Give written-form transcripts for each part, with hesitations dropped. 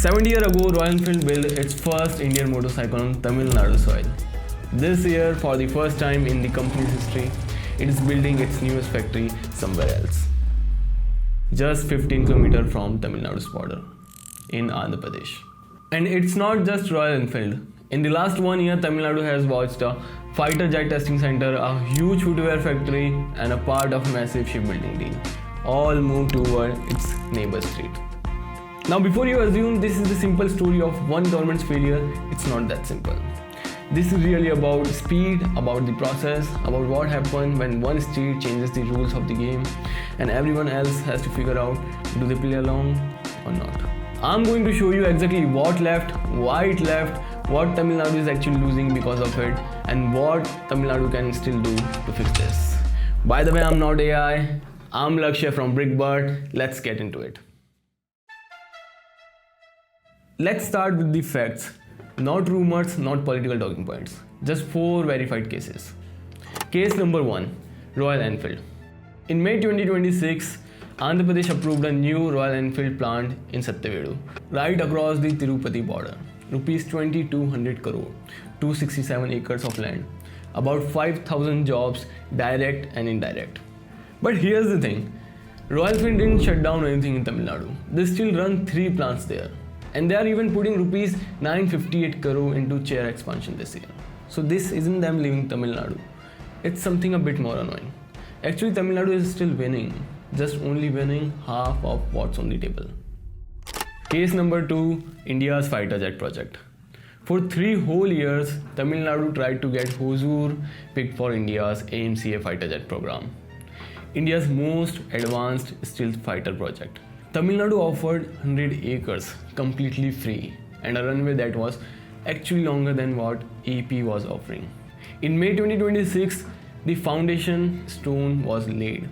70 years ago, Royal Enfield built its first Indian motorcycle on Tamil Nadu soil. This year, for the first time in the company's history, it is building its newest factory somewhere else. Just 15 km from Tamil Nadu's border, in Andhra Pradesh. And it's not just Royal Enfield. In the last 1 year, Tamil Nadu has watched a fighter jet testing center, a huge footwear factory, and a part of massive shipbuilding deal, all move toward its neighbor state. Now, before you assume this is the simple story of one government's failure, it's not that simple. This is really about speed, about the process, about what happens when one state changes the rules of the game and everyone else has to figure out do they play along or not. I'm going to show you exactly what left, why it left, what Tamil Nadu is actually losing because of it, and what Tamil Nadu can still do to fix this. By the way, I'm not AI, I'm Lakshya from Brickbird. Let's get into it. Let's start with the facts. Not rumors, not political talking points. Just 4 verified cases. Case number 1, Royal Enfield. In May 2026, Andhra Pradesh approved a new Royal Enfield plant in Satyavedu, right across the Tirupati border. Rupees 2200 crore, 267 acres of land, about 5,000 jobs, direct and indirect. But here's the thing, Royal Enfield didn't shut down anything in Tamil Nadu. They still run 3 plants there. And they are even putting rupees 958 crore into chair expansion this year. So this isn't them leaving Tamil Nadu. It's something a bit more annoying. Actually, Tamil Nadu is still winning, just only winning half of what's on the table. Case number 2, India's fighter jet project. For 3 whole years, Tamil Nadu tried to get Hwaseung picked for India's AMCA fighter jet program, India's most advanced stealth fighter project. Tamil Nadu offered 100 acres completely free and a runway that was actually longer than what AP was offering. In May 2026, the foundation stone was laid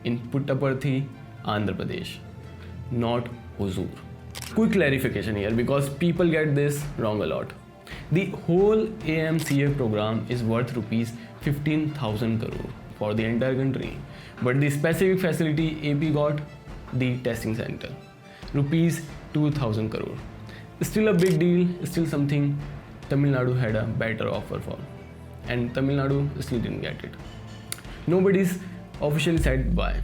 in Puttaparthi, Andhra Pradesh, not Hosur. Quick clarification here because people get this wrong a lot. The whole AMCA program is worth rupees 15,000 crore for the entire country, but the specific facility AP got, the testing center, rupees 2,000 crore. Still a big deal, still something Tamil Nadu had a better offer for, and Tamil Nadu still didn't get it. Nobody's officially said why.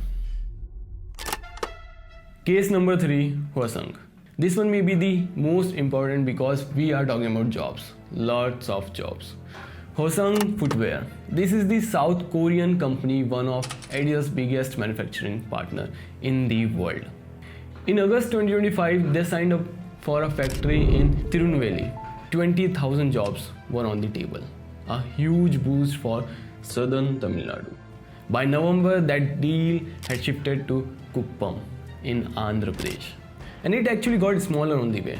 Case number 3, Hwaseung. This one may be the most important because we are talking about jobs, lots of jobs. Hwaseung Footwear. This is the South Korean company, one of Adidas' biggest manufacturing partner in the world. In August 2025, they signed up for a factory in Tirunelveli. 20,000 jobs were on the table. A huge boost for southern Tamil Nadu. By November, that deal had shifted to Kuppam in Andhra Pradesh. And it actually got smaller on the way.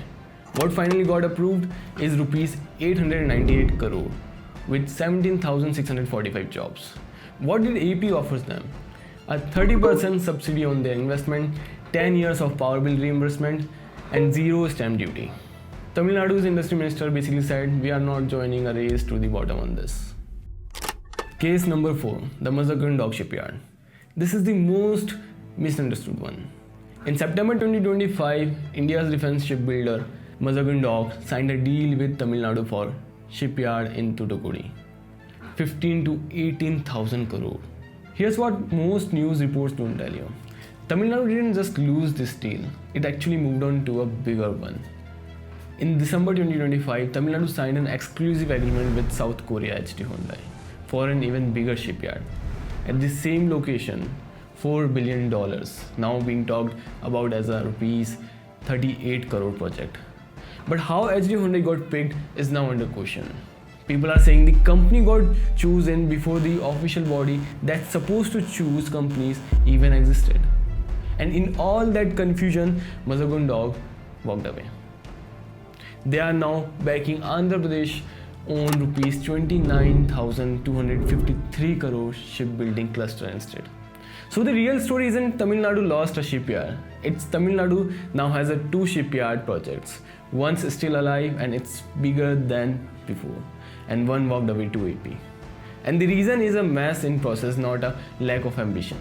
What finally got approved is rupees 898 crore with 17,645 jobs. What did AP offers them? A 30% subsidy on their investment, 10 years of power bill reimbursement, and 0 stamp duty. Tamil Nadu's industry minister basically said, we are not joining a race to the bottom on this. Case number 4, the Mazagon Dock shipyard. This is the most misunderstood one. In September 2025, India's defense shipbuilder Mazagon Dock signed a deal with Tamil Nadu for shipyard in Thoothukudi, 15 to 18,000 crore. Here's what most news reports don't tell you. Tamil Nadu didn't just lose this deal, it actually moved on to a bigger one. In December 2025, Tamil Nadu signed an exclusive agreement with South Korea HD Hyundai for an even bigger shipyard. At the same location, $4 billion now being talked about as a rupees 38 crore project. But how HD Hyundai got picked is now under question. People are saying the company got chosen before the official body that's supposed to choose companies even existed. And in all that confusion, Mazagon Dock walked away. They are now backing Andhra Pradesh own rupees 29,253 crore shipbuilding cluster instead. So the real story isn't Tamil Nadu lost a shipyard. It's Tamil Nadu now has 2 shipyard projects. One's still alive and it's bigger than before. And one walked away to AP. And the reason is a mess in process, not a lack of ambition.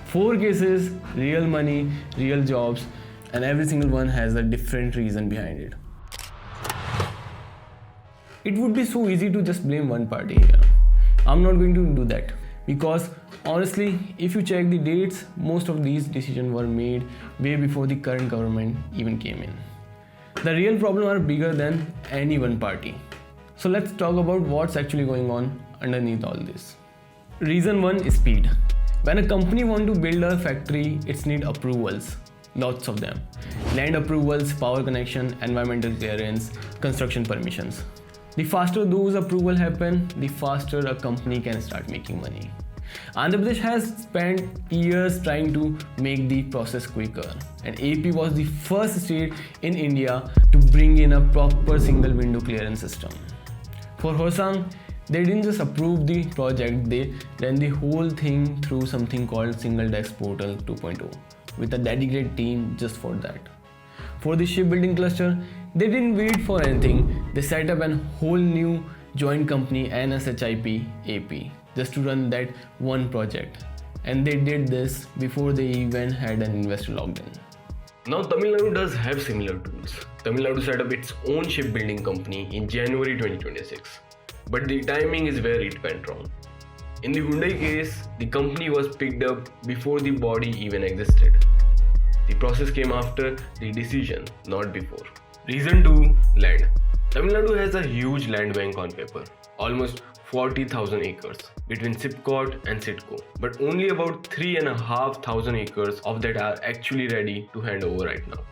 4 cases, real money, real jobs, and every single one has a different reason behind it. It would be so easy to just blame one party here. I'm not going to do that because honestly, if you check the dates, most of these decisions were made way before the current government even came in. The real problems are bigger than any one party. So let's talk about what's actually going on underneath all this. Reason 1 is speed. When a company wants to build a factory, it needs approvals, lots of them. Land approvals, power connection, environmental clearance, construction permissions. The faster those approvals happen, the faster a company can start making money. Andhra Pradesh has spent years trying to make the process quicker, and AP was the first state in India to bring in a proper single window clearance system. For Hwaseung, they didn't just approve the project, they ran the whole thing through something called Single Desk Portal 2.0 with a dedicated team just for that. For the shipbuilding cluster, they didn't wait for anything, they set up a whole new joint company NSHIP AP just to run that one project, and they did this before they even had an investor logged in. Now Tamil Nadu does have similar tools. Tamil Nadu set up its own shipbuilding company in January 2026, but the timing is where it went wrong. In the Hyundai case, the company was picked up before the body even existed. The process came after the decision, not before. Reason 2, land. Tamil Nadu has a huge land bank on paper, almost 40,000 acres between SIPCOT and SITCO, but only about 3,500 acres of that are actually ready to hand over right now.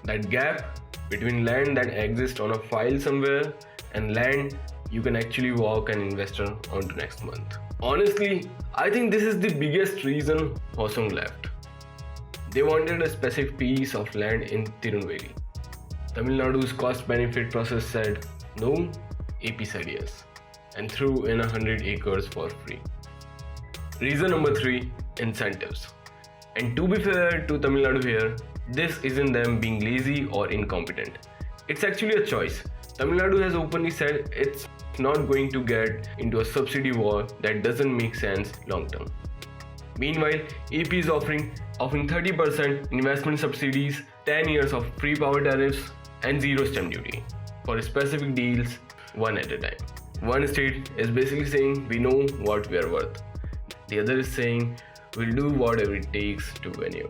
That gap between land that exists on a file somewhere and land you can actually walk an investor onto next month. Honestly, I think this is the biggest reason Hwaseung left. They wanted a specific piece of land in Tirunelveli. Tamil Nadu's cost-benefit process said no, AP said yes, and threw in 100 acres for free. Reason number 3, incentives. And to be fair to Tamil Nadu here, this isn't them being lazy or incompetent. It's actually a choice. Tamil Nadu has openly said it's not going to get into a subsidy war that doesn't make sense long term. Meanwhile, AP is offering 30% investment subsidies, 10 years of free power tariffs, and zero stamp duty for specific deals, one at a time. One state is basically saying we know what we are worth. The other is saying we'll do whatever it takes to win you.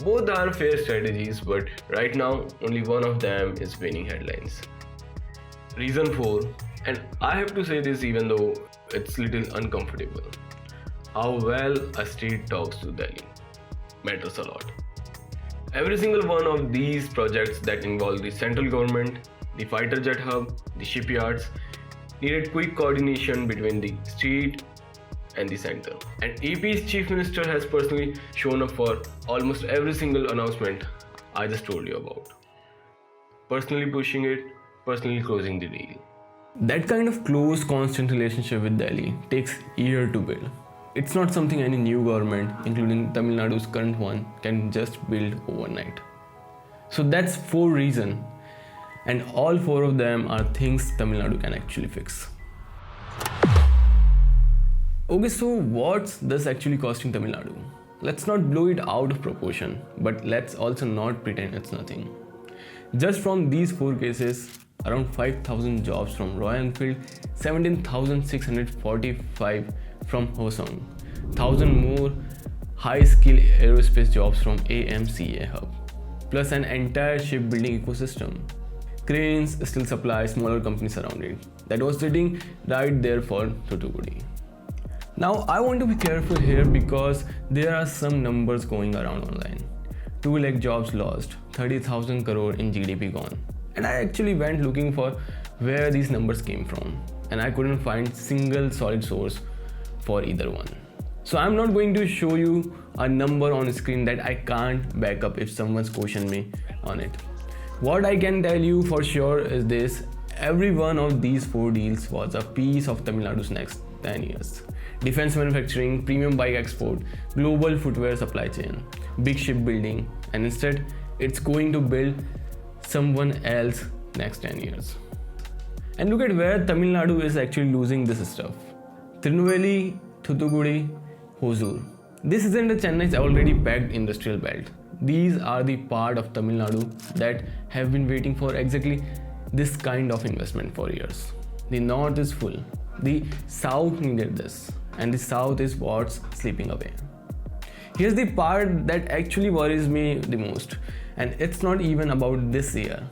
Both are fair strategies, but right now only one of them is winning headlines. Reason 4, and I have to say this even though it's little uncomfortable. How well a state talks to Delhi matters a lot. Every single one of these projects that involve the central government, the fighter jet hub, the shipyards, needed quick coordination between the state and the center. And AP's chief minister has personally shown up for almost every single announcement I just told you about. Personally pushing it, personally closing the deal. That kind of close, constant relationship with Delhi takes years to build. It's not something any new government, including Tamil Nadu's current one, can just build overnight. So that's 4 reasons, and all 4 of them are things Tamil Nadu can actually fix. Okay, so what's this actually costing Tamil Nadu? Let's not blow it out of proportion, but let's also not pretend it's nothing. Just from these 4 cases, around 5,000 jobs from Royal Enfield, 17,645 from Hwaseung, 1,000 more high-skilled aerospace jobs from AMCA hub, plus an entire shipbuilding ecosystem. Cranes still supply smaller companies around it that was sitting right there for Thoothukudi. Now I want to be careful here because there are some numbers going around online. 2 lakh jobs lost, 30,000 crore in GDP gone. And I actually went looking for where these numbers came from, and I couldn't find single solid source for either one. So I'm not going to show you a number on screen that I can't back up if someone's questioned me on it. What I can tell you for sure is this: every one of these 4 deals was a piece of Tamil Nadu's next 10 years. Defense manufacturing, premium bike export, global footwear supply chain, big shipbuilding, and instead it's going to build someone else next 10 years. And look at where Tamil Nadu is actually losing this stuff. Tirunelveli, Thoothukudi, Hosur. This isn't a Chennai's already packed industrial belt. these are the part of Tamil Nadu that have been waiting for exactly this kind of investment for years. The north is full, the south needed this, and the south is what's slipping away. Here's the part that actually worries me the most, and it's not even about this year.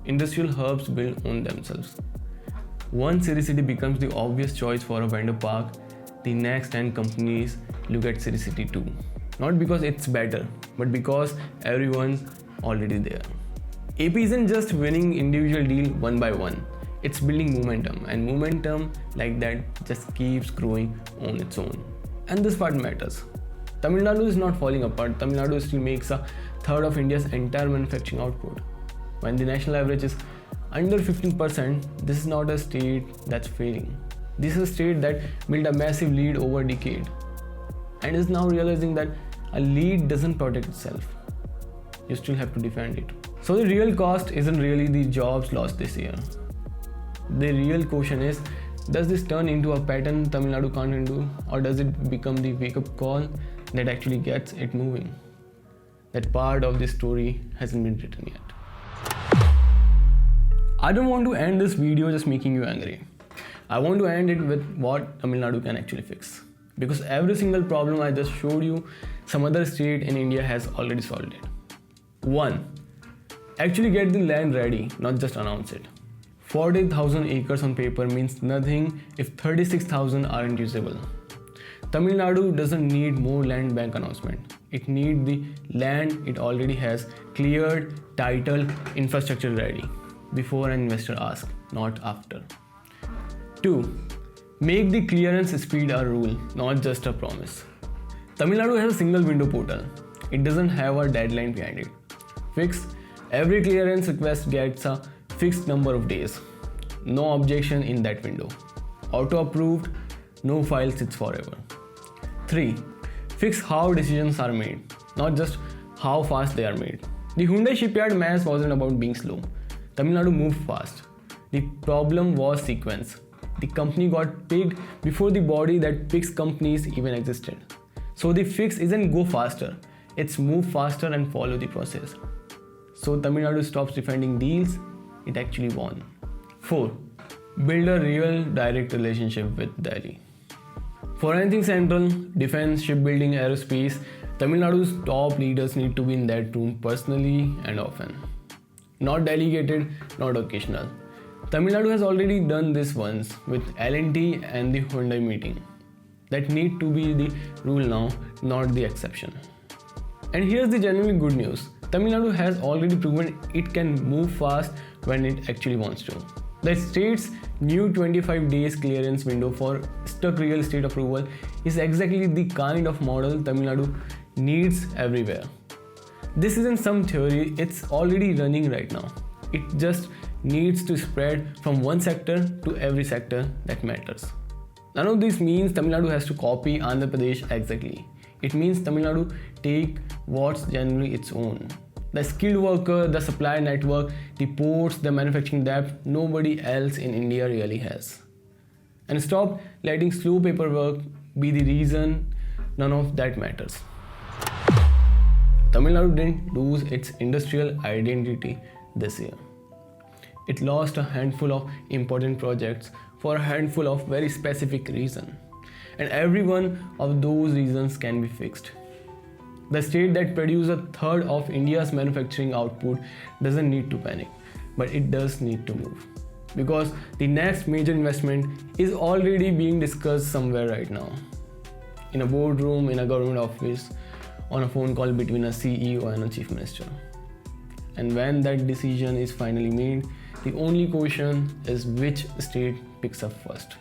Industrial hubs build on themselves. Once City City becomes the obvious choice for a vendor park, the next 10 companies look at City City too. Not because it's better, but because everyone's already there. AP isn't just winning individual deal one by one. It's building momentum, and momentum like that just keeps growing on its own. And this part matters. Tamil Nadu is not falling apart. Tamil Nadu still makes a third of India's entire manufacturing output. When the national average is under 15%, this is not a state that's failing. This is a state that built a massive lead over a decade and is now realizing that a lead doesn't protect itself. You still have to defend it. So the real cost isn't really the jobs lost this year. The real question is, does this turn into a pattern Tamil Nadu can't undo, or does it become the wake-up call that actually gets it moving? That part of this story hasn't been written yet. I don't want to end this video just making you angry. I want to end it with what Tamil Nadu can actually fix. Because every single problem I just showed you, some other state in India has already solved it. 1. Actually get the land ready, not just announce it. 40,000 acres on paper means nothing if 36,000 aren't usable. Tamil Nadu doesn't need more land bank announcement. It needs the land it already has cleared, titled, infrastructure ready before an investor asks, not after. 2. Make the clearance speed a rule, not just a promise. Tamil Nadu has a single window portal. It doesn't have a deadline behind it. Fix. Every clearance request gets a fixed number of days. No objection in that window. Auto approved, no file sits forever. 3. Fix how decisions are made, not just how fast they are made. The Hyundai shipyard mess wasn't about being slow. Tamil Nadu moved fast. The problem was sequence. The company got picked before the body that picks companies even existed. So the fix isn't go faster, it's move faster and follow the process. So Tamil Nadu stops defending deals, it actually won. 4. Build a real direct relationship with Delhi. For anything central, defense, shipbuilding, aerospace, Tamil Nadu's top leaders need to be in that room personally and often. Not delegated, not occasional. Tamil Nadu has already done this once with L&T and the Hyundai meeting. That need to be the rule now, not the exception. And here's the genuinely good news. Tamil Nadu has already proven it can move fast when it actually wants to. The state's new 25 days clearance window for stuck real estate approval is exactly the kind of model Tamil Nadu needs everywhere. This isn't some theory, it's already running right now. It just needs to spread from one sector to every sector that matters. None of this means Tamil Nadu has to copy Andhra Pradesh exactly. It means Tamil Nadu take what's generally its own. The skilled worker, the supply network, the ports, the manufacturing depth, nobody else in India really has. And stop letting slow paperwork be the reason none of that matters. Tamil Nadu didn't lose its industrial identity this year. It lost a handful of important projects for a handful of very specific reasons. And every one of those reasons can be fixed. The state that produces a third of India's manufacturing output doesn't need to panic, but it does need to move. Because the next major investment is already being discussed somewhere right now. In a boardroom, in a government office, on a phone call between a CEO and a chief minister. And when that decision is finally made, the only question is which state picks up first.